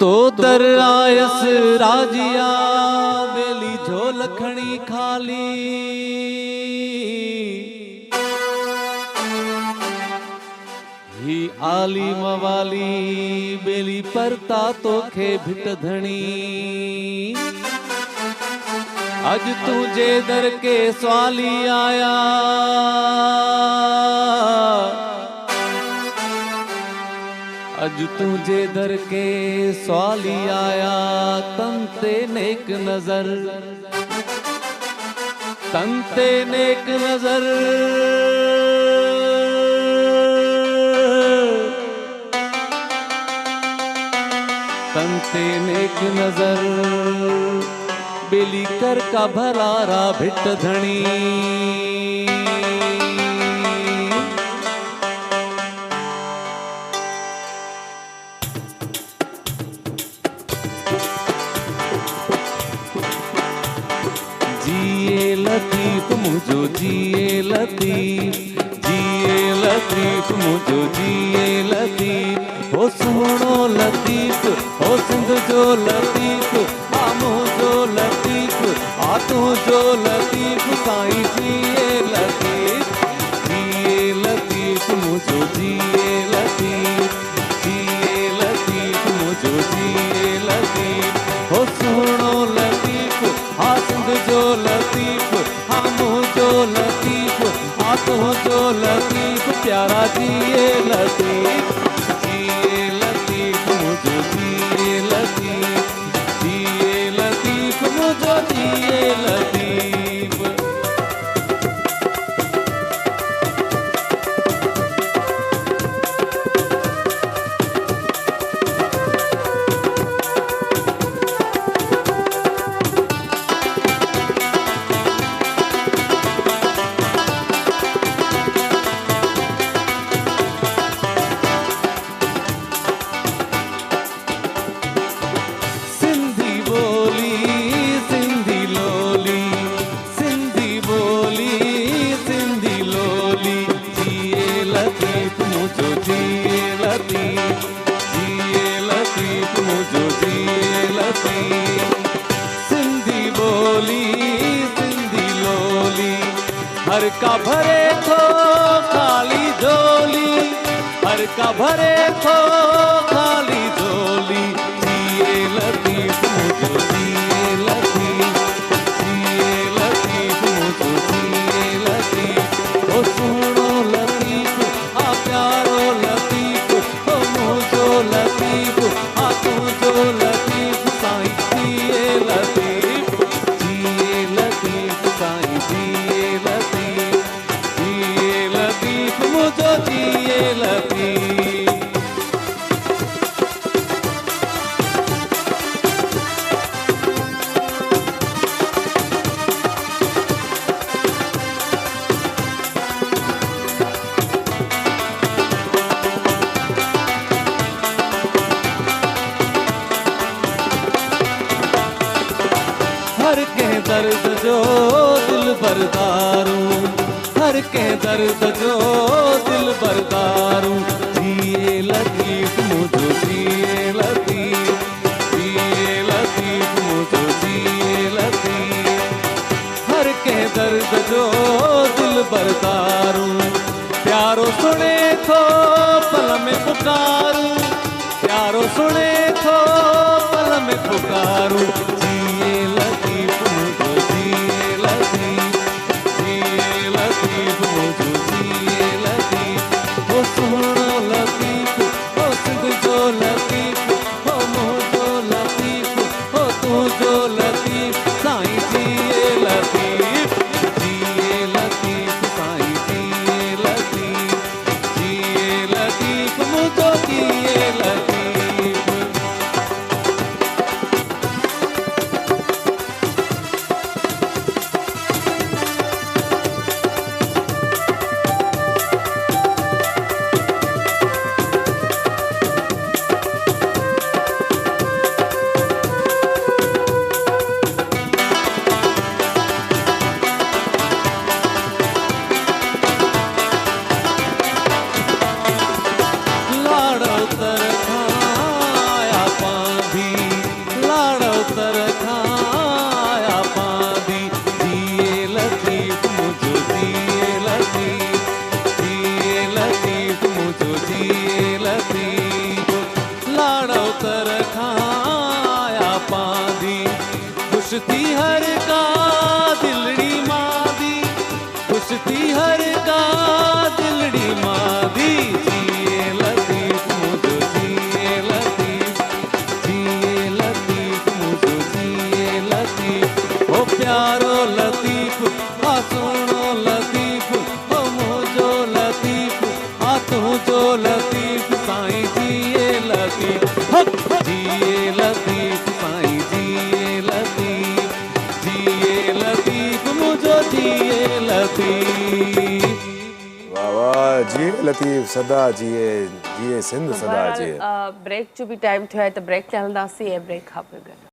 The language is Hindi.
तो दर आयस राजिया बेली झोलखणी खाली ही आली मवाली बेली परता तो खे भिट धणी अज तुझे दर के स्वाली आया अज तुझे दर के स्वाली आया तंते नेक नजर तंते नेक नजर तंते नेक नजर बेली कर का भलारा भिट धणी जिए लतीफ मुझो जिए लतीफ मुझो जिए लतीफ हो सुनो लतीफ हो सिंध जो लतीफ आमो जो लतीफ आतू जो लतीफ साईं जिए लतीफ मुझो जिए लतीफ मुझो जिए लतीफ हो सुनो लतीफ आ सिंध जो लतीफ आमो जो लतीफ आतू जो लतीफ प्यारा जिए लतीफ मुझो जिए लतीफ मुझो जिए लतीफ सिंधी बोली सिंधी लोली हर का भरे थो खाली झोली हर का भरे थो खाली झोली जिए लतीफ मुझो जिए लतीफ मुझो जिए लतीफ ओ सुनो लतीफ आ प्यारो लतीफ ओ मुझो लतीफ आ तुझो लतीफ साईं जिए लतीफ साईं जिए लतीफ मुझो जिए लतीफ हर के दर्द जो दिल बरदारूं हर के दर्द जो दिल बरदारूं जिए लतीफ मुझो जिए लतीफ मुझो जिए लतीफ हर के दर्द जो दिल बरदारूं प्यारो सुने थो पल में पुकारूं प्यारो सुने थो पल में पुकारूं जिए लतीफ मुझो जिए लतीफ मुझो जिए लतीफ खुश थी हर का दिलड़ी मादी, खुश थी हर का दिलड़ी मादी। जिए लतीफ मुझो जिए लतीफ, जिए लतीफ मुझो जिए लतीफ। ओ प्यारो लतीफ आ सुनो लतीफ, ओ मुझो लतीफ आ तुझो लतीफ। साईं जिए लतीफ, जिए लतीफ साईं जिए लतीफ, जिए लतीफ मुझो जिए लतीफ। वाह वाह, जिए लतीफ सदा जिए, जिए सिंध सदा जिए। ब्रेक जो भी टाइम थियो आहे त ब्रेक ते हलंदासीं ऐं ब्रेक खां पोइ गॾु